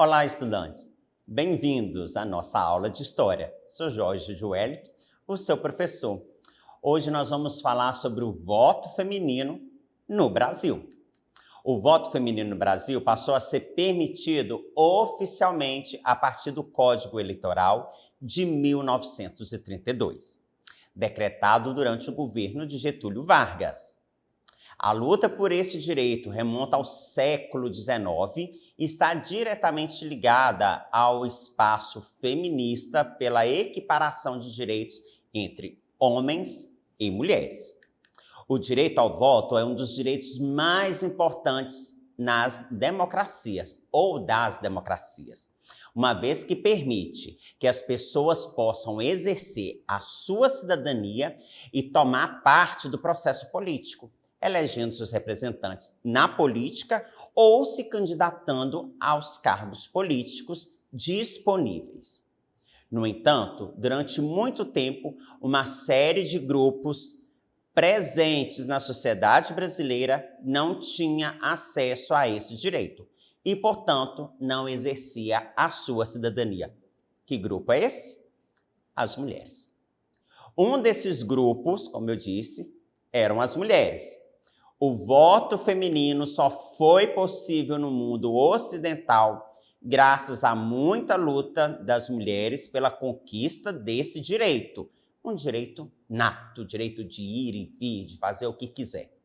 Olá, estudantes! Bem-vindos à nossa aula de História. Sou Jorge Joelito, o seu professor. Hoje nós vamos falar sobre o voto feminino no Brasil. O voto feminino no Brasil passou a ser permitido oficialmente a partir do Código Eleitoral de 1932, decretado durante o governo de Getúlio Vargas. A luta por esse direito remonta ao século XIX e está diretamente ligada ao espaço feminista pela equiparação de direitos entre homens e mulheres. O direito ao voto é um dos direitos mais importantes nas democracias ou das democracias, uma vez que permite que as pessoas possam exercer a sua cidadania e tomar parte do processo político, elegendo seus representantes na política ou se candidatando aos cargos políticos disponíveis. No entanto, durante muito tempo, uma série de grupos presentes na sociedade brasileira não tinha acesso a esse direito e, portanto, não exercia a sua cidadania. Que grupo é esse? As mulheres. Um desses grupos, como eu disse, eram as mulheres. O voto feminino só foi possível no mundo ocidental graças a muita luta das mulheres pela conquista desse direito. Um direito nato, direito de ir e vir, de fazer o que quiser.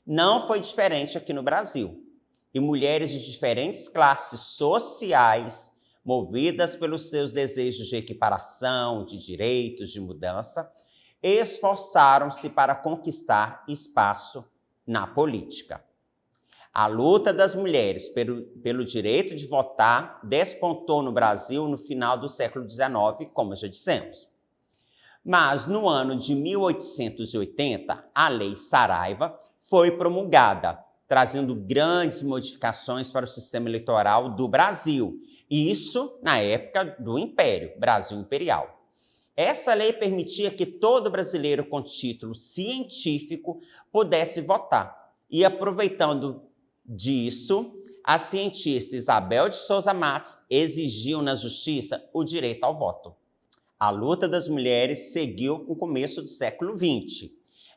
Não foi diferente aqui no Brasil. E mulheres de diferentes classes sociais, movidas pelos seus desejos de equiparação, de direitos, de mudança, esforçaram-se para conquistar espaço na política. A luta das mulheres pelo direito de votar despontou no Brasil no final do século XIX, como já dissemos. Mas no ano de 1880, a Lei Saraiva foi promulgada, trazendo grandes modificações para o sistema eleitoral do Brasil. Isso na época do Império, Brasil Imperial. Essa lei permitia que todo brasileiro com título científico pudesse votar. E aproveitando disso, a cientista Isabel de Souza Matos exigiu na justiça o direito ao voto. A luta das mulheres seguiu com o começo do século XX.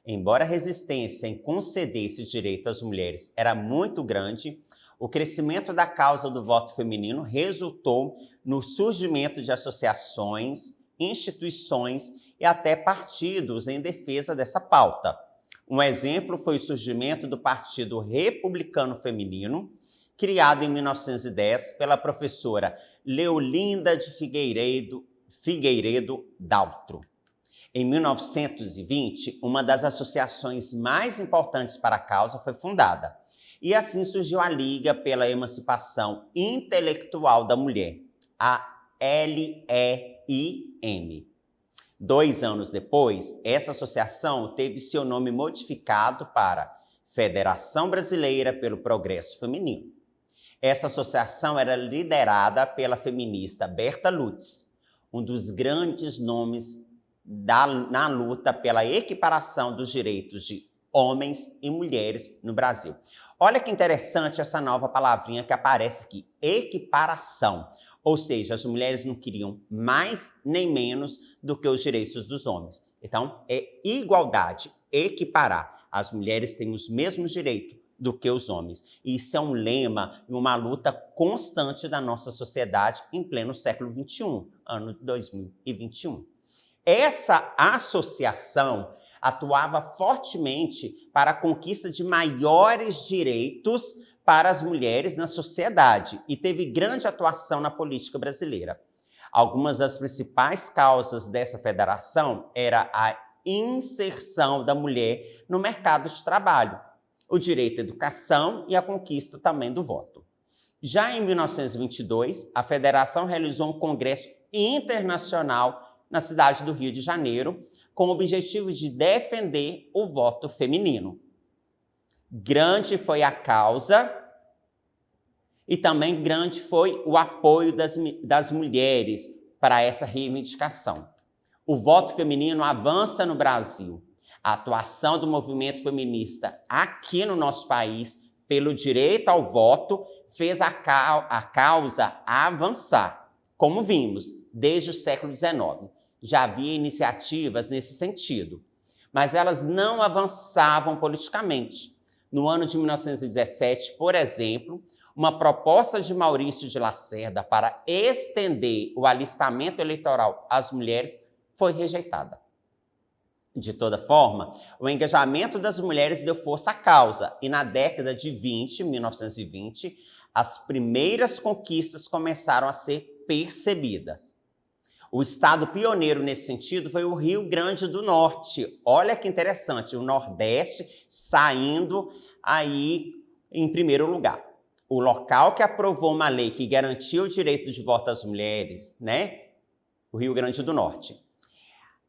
Embora a resistência em conceder esse direito às mulheres era muito grande, o crescimento da causa do voto feminino resultou no surgimento de associações, instituições e até partidos em defesa dessa pauta. Um exemplo foi o surgimento do Partido Republicano Feminino, criado em 1910 pela professora Leolinda de Figueiredo Daltro. Em 1920, uma das associações mais importantes para a causa foi fundada, e assim surgiu a Liga pela Emancipação Intelectual da Mulher, a LEIM. 2 anos depois, essa associação teve seu nome modificado para Federação Brasileira pelo Progresso Feminino. Essa associação era liderada pela feminista Berta Lutz, um dos grandes nomes na luta pela equiparação dos direitos de homens e mulheres no Brasil. Olha que interessante essa nova palavrinha que aparece aqui, equiparação. Ou seja, as mulheres não queriam mais nem menos do que os direitos dos homens. Então, é igualdade, equiparar. As mulheres têm os mesmos direitos do que os homens. E isso é um lema e uma luta constante da nossa sociedade em pleno século XXI, ano 2021. Essa associação atuava fortemente para a conquista de maiores direitos para as mulheres na sociedade e teve grande atuação na política brasileira. Algumas das principais causas dessa federação era a inserção da mulher no mercado de trabalho, o direito à educação e a conquista também do voto. Já em 1922, a federação realizou um congresso internacional na cidade do Rio de Janeiro, com o objetivo de defender o voto feminino. Grande foi a causa e também grande foi o apoio das mulheres para essa reivindicação. O voto feminino avança no Brasil. A atuação do movimento feminista aqui no nosso país pelo direito ao voto fez a causa avançar, como vimos, desde o século XIX. Já havia iniciativas nesse sentido, mas elas não avançavam politicamente. No ano de 1917, por exemplo, uma proposta de Maurício de Lacerda para estender o alistamento eleitoral às mulheres foi rejeitada. De toda forma, o engajamento das mulheres deu força à causa e na década de 1920, as primeiras conquistas começaram a ser percebidas. O estado pioneiro nesse sentido foi o Rio Grande do Norte. Olha que interessante, o Nordeste saindo aí em primeiro lugar. O local que aprovou uma lei que garantiu o direito de voto às mulheres, né? O Rio Grande do Norte.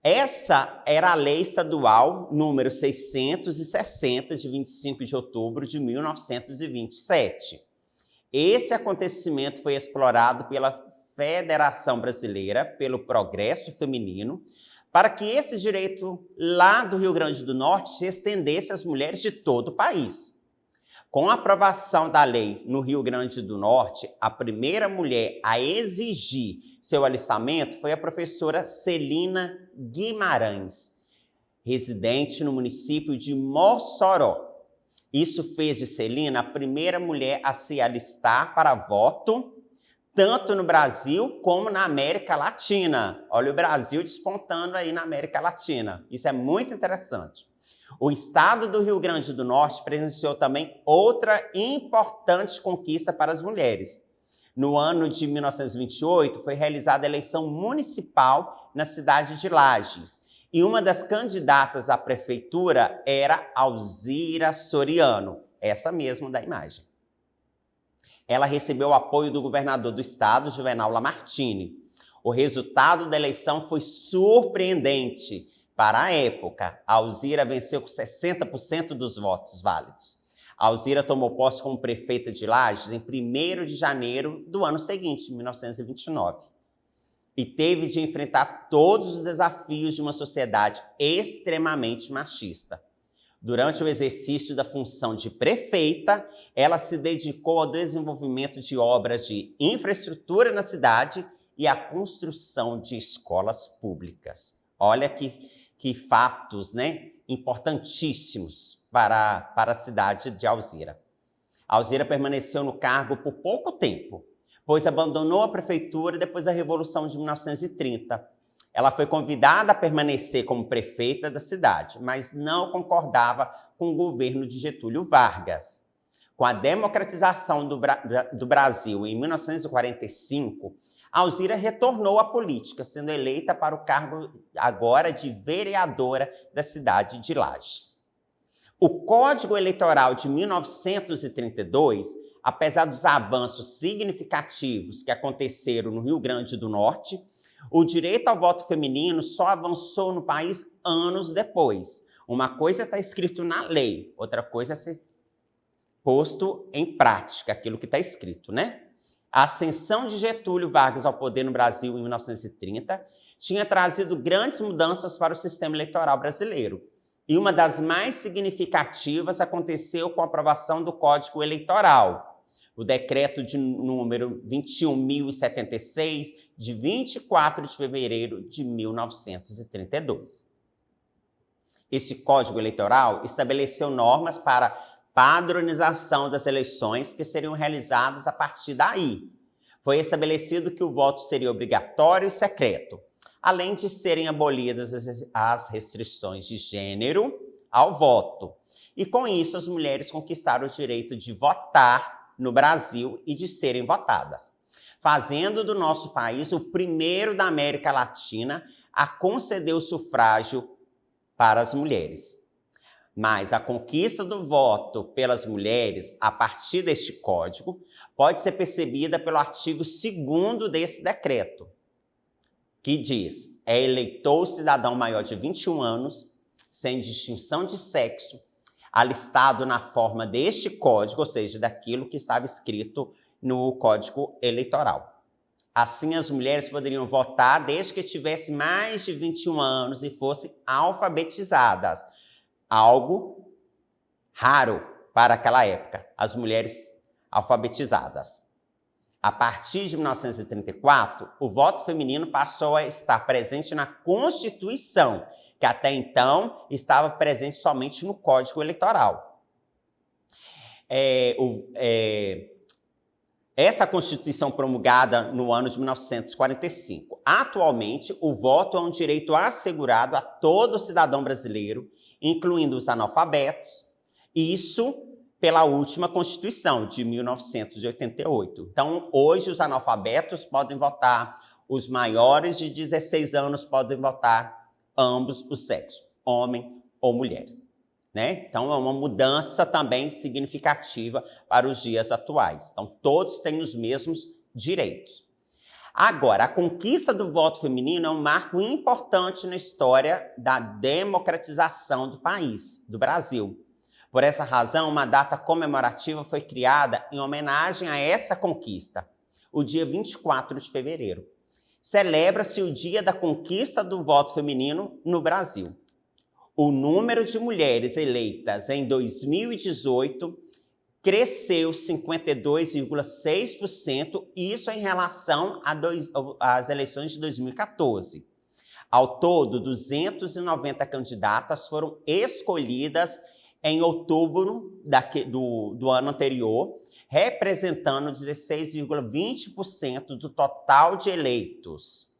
Essa era a lei estadual número 660, de 25 de outubro de 1927. Esse acontecimento foi explorado pela Federação Brasileira pelo Progresso Feminino para que esse direito lá do Rio Grande do Norte se estendesse às mulheres de todo o país. Com a aprovação da lei no Rio Grande do Norte, a primeira mulher a exigir seu alistamento foi a professora Celina Guimarães, residente no município de Mossoró. Isso fez de Celina a primeira mulher a se alistar para voto, tanto no Brasil como na América Latina. Olha o Brasil despontando aí na América Latina. Isso é muito interessante. O estado do Rio Grande do Norte presenciou também outra importante conquista para as mulheres. No ano de 1928, foi realizada a eleição municipal na cidade de Lages. E uma das candidatas à prefeitura era Alzira Soriano, essa mesma da imagem. Ela recebeu o apoio do governador do estado, Juvenal Lamartine. O resultado da eleição foi surpreendente. Para a época, a Alzira venceu com 60% dos votos válidos. A Alzira tomou posse como prefeita de Lages em 1º de janeiro do ano seguinte, 1929. E teve de enfrentar todos os desafios de uma sociedade extremamente machista. Durante o exercício da função de prefeita, ela se dedicou ao desenvolvimento de obras de infraestrutura na cidade e à construção de escolas públicas. Olha que fatos, né, importantíssimos para a cidade de Alzira. A Alzira permaneceu no cargo por pouco tempo, pois abandonou a prefeitura depois da Revolução de 1930. Ela foi convidada a permanecer como prefeita da cidade, mas não concordava com o governo de Getúlio Vargas. Com a democratização do Brasil em 1945, Alzira retornou à política, sendo eleita para o cargo agora de vereadora da cidade de Lages. O Código Eleitoral de 1932, apesar dos avanços significativos que aconteceram no Rio Grande do Norte, o direito ao voto feminino só avançou no país anos depois. Uma coisa está escrito na lei, outra coisa é ser posto em prática, aquilo que está escrito, né? A ascensão de Getúlio Vargas ao poder no Brasil em 1930 tinha trazido grandes mudanças para o sistema eleitoral brasileiro. E uma das mais significativas aconteceu com a aprovação do Código Eleitoral, o decreto de número 21.076, de 24 de fevereiro de 1932. Esse Código Eleitoral estabeleceu normas para padronização das eleições que seriam realizadas a partir daí. Foi estabelecido que o voto seria obrigatório e secreto, além de serem abolidas as restrições de gênero ao voto. E com isso, as mulheres conquistaram o direito de votar no Brasil e de serem votadas, fazendo do nosso país o primeiro da América Latina a conceder o sufrágio para as mulheres. Mas a conquista do voto pelas mulheres, a partir deste código, pode ser percebida pelo artigo 2º desse decreto, que diz: é eleitor o cidadão maior de 21 anos, sem distinção de sexo, alistado na forma deste código, ou seja, daquilo que estava escrito no Código Eleitoral. Assim, as mulheres poderiam votar desde que tivessem mais de 21 anos e fossem alfabetizadas. Algo raro para aquela época, as mulheres alfabetizadas. A partir de 1934, o voto feminino passou a estar presente na Constituição, que até então estava presente somente no Código Eleitoral. Essa Constituição promulgada no ano de 1945. Atualmente, o voto é um direito assegurado a todo cidadão brasileiro, incluindo os analfabetos, isso pela última Constituição, de 1988. Então, hoje, os analfabetos podem votar, os maiores de 16 anos podem votar, ambos os sexos, homem ou mulheres. Né? Então, é uma mudança também significativa para os dias atuais. Então, todos têm os mesmos direitos. Agora, a conquista do voto feminino é um marco importante na história da democratização do país, do Brasil. Por essa razão, uma data comemorativa foi criada em homenagem a essa conquista, o dia 24 de fevereiro. Celebra-se o dia da conquista do voto feminino no Brasil. O número de mulheres eleitas em 2018 cresceu 52,6%, isso em relação às eleições de 2014. Ao todo, 290 candidatas foram escolhidas em outubro do ano anterior, representando 16,20% do total de eleitos.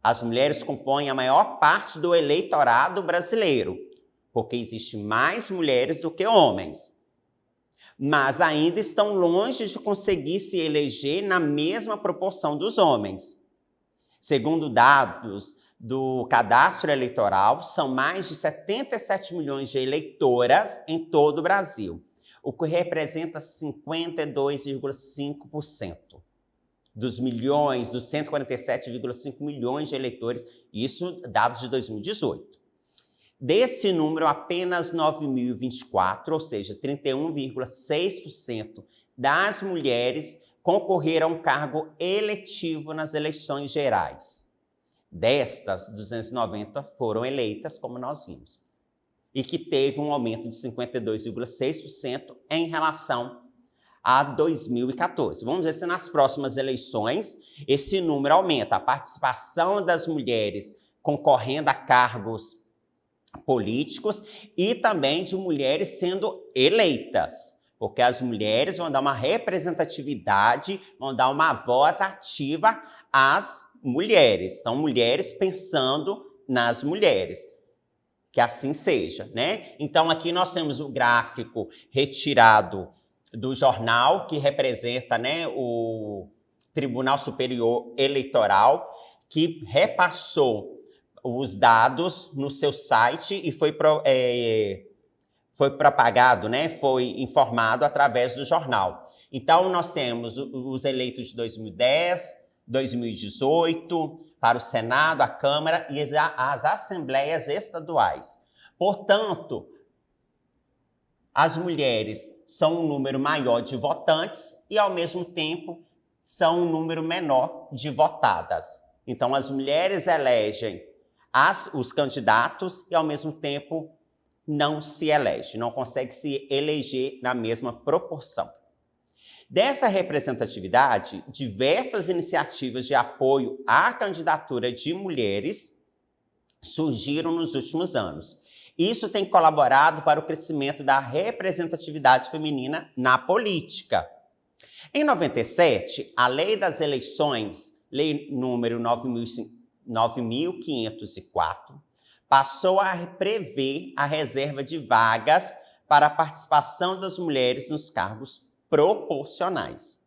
As mulheres compõem a maior parte do eleitorado brasileiro, porque existe mais mulheres do que homens. Mas ainda estão longe de conseguir se eleger na mesma proporção dos homens. Segundo dados do Cadastro Eleitoral, são mais de 77 milhões de eleitoras em todo o Brasil, o que representa 52,5%. Dos 147,5 milhões de eleitores, isso dados de 2018. Desse número, apenas 9.024, ou seja, 31,6% das mulheres concorreram a um cargo eletivo nas eleições gerais. Destas, 290 foram eleitas, como nós vimos, e que teve um aumento de 52,6% em relação a 2014. Vamos ver se nas próximas eleições esse número aumenta. A participação das mulheres concorrendo a cargos políticos e também de mulheres sendo eleitas, porque as mulheres vão dar uma representatividade, vão dar uma voz ativa às mulheres. Então, mulheres pensando nas mulheres. Que assim seja, né? Então, aqui nós temos o gráfico retirado do jornal, que representa, né, o Tribunal Superior Eleitoral, que repassou os dados no seu site e foi propagado, né, foi informado através do jornal. Então, nós temos os eleitos de 2010, 2018, para o Senado, a Câmara e as assembleias estaduais. Portanto, as mulheres são um número maior de votantes e, ao mesmo tempo, são um número menor de votadas. Então, as mulheres elegem os candidatos e, ao mesmo tempo, não se elege, não consegue se eleger na mesma proporção. Dessa representatividade, diversas iniciativas de apoio à candidatura de mulheres surgiram nos últimos anos. Isso tem colaborado para o crescimento da representatividade feminina na política. Em 97, a Lei das Eleições, Lei número 9.504, passou a prever a reserva de vagas para a participação das mulheres nos cargos proporcionais.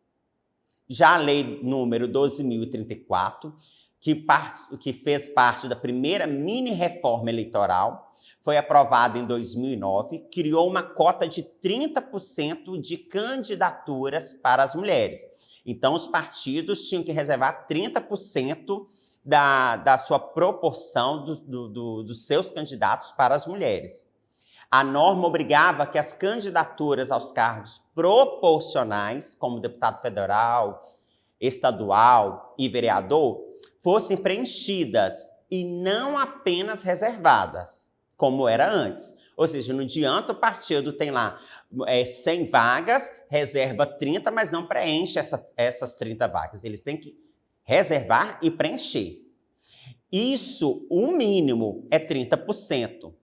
Já a Lei número 12.034, que fez parte da primeira mini-reforma eleitoral, foi aprovada em 2009, criou uma cota de 30% de candidaturas para as mulheres. Então, os partidos tinham que reservar 30% da sua proporção dos seus candidatos para as mulheres. A norma obrigava que as candidaturas aos cargos proporcionais, como deputado federal, estadual e vereador, fossem preenchidas e não apenas reservadas, como era antes. Ou seja, não adianta o partido tem lá 100 vagas, reserva 30, mas não preenche essas 30 vagas. Eles têm que reservar e preencher. Isso, o mínimo, é 30%.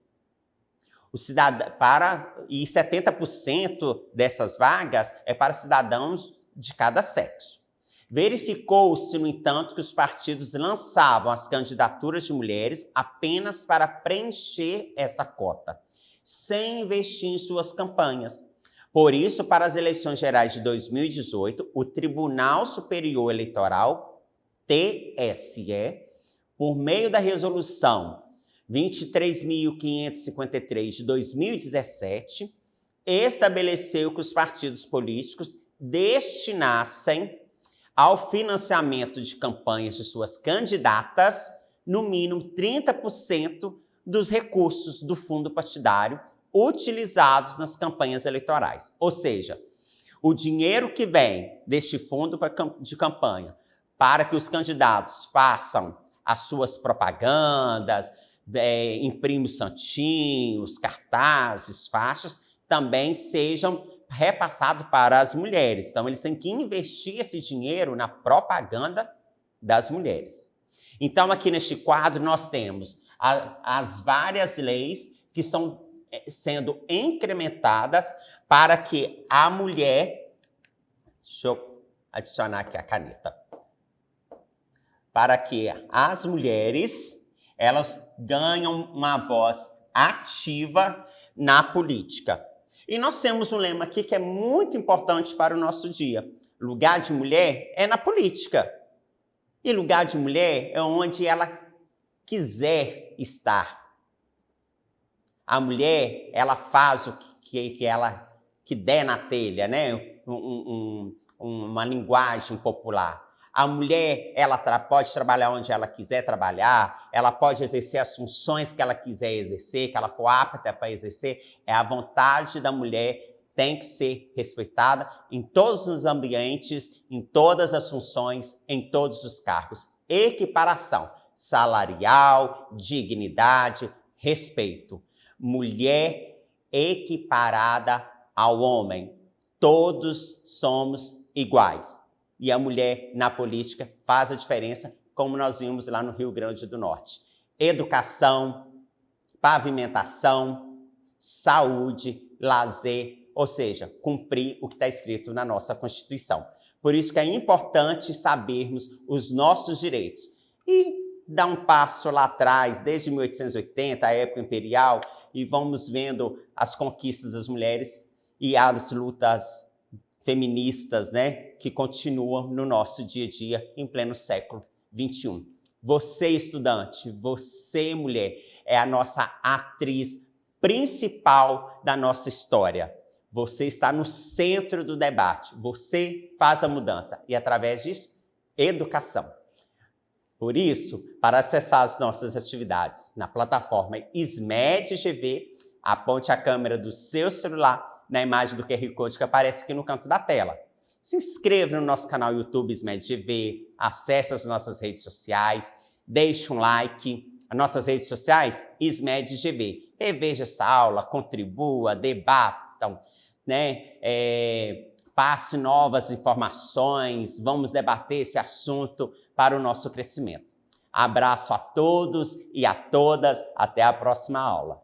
E 70% dessas vagas é para cidadãos de cada sexo. Verificou-se, no entanto, que os partidos lançavam as candidaturas de mulheres apenas para preencher essa cota, sem investir em suas campanhas. Por isso, para as eleições gerais de 2018, o Tribunal Superior Eleitoral, TSE, por meio da resolução 23.553 de 2017, estabeleceu que os partidos políticos destinassem ao financiamento de campanhas de suas candidatas, no mínimo 30% dos recursos do fundo partidário utilizados nas campanhas eleitorais. Ou seja, o dinheiro que vem deste fundo de campanha para que os candidatos façam as suas propagandas, imprime os santinhos, cartazes, faixas, também sejam repassados para as mulheres. Então, eles têm que investir esse dinheiro na propaganda das mulheres. Então, aqui neste quadro, nós temos as várias leis que estão sendo incrementadas para que a mulher... Deixa eu adicionar aqui a caneta. Para que as mulheres elas ganham uma voz ativa na política. E nós temos um lema aqui que é muito importante para o nosso dia. Lugar de mulher é na política. E lugar de mulher é onde ela quiser estar. A mulher, ela faz o que der na telha, né? Uma linguagem popular. A mulher, ela pode trabalhar onde ela quiser trabalhar, ela pode exercer as funções que ela quiser exercer, que ela for apta para exercer. A vontade da mulher tem que ser respeitada em todos os ambientes, em todas as funções, em todos os cargos. Equiparação salarial, dignidade, respeito. Mulher equiparada ao homem. Todos somos iguais. E a mulher na política faz a diferença, como nós vimos lá no Rio Grande do Norte. Educação, pavimentação, saúde, lazer, ou seja, cumprir o que está escrito na nossa Constituição. Por isso que é importante sabermos os nossos direitos. E dar um passo lá atrás, desde 1880, a época imperial, e vamos vendo as conquistas das mulheres e as lutas feministas, né, que continuam no nosso dia a dia em pleno século XXI. Você, estudante, você, mulher, é a nossa atriz principal da nossa história. Você está no centro do debate. Você faz a mudança. E, através disso, educação. Por isso, para acessar as nossas atividades na plataforma SMED GV, aponte a câmera do seu celular na imagem do QR Code que aparece aqui no canto da tela. Se inscreva no nosso canal YouTube SMED GV, acesse as nossas redes sociais, deixe um like. As nossas redes sociais, SMED GV. Reveja essa aula, contribua, debatam, né? Passe novas informações, vamos debater esse assunto para o nosso crescimento. Abraço a todos e a todas, até a próxima aula.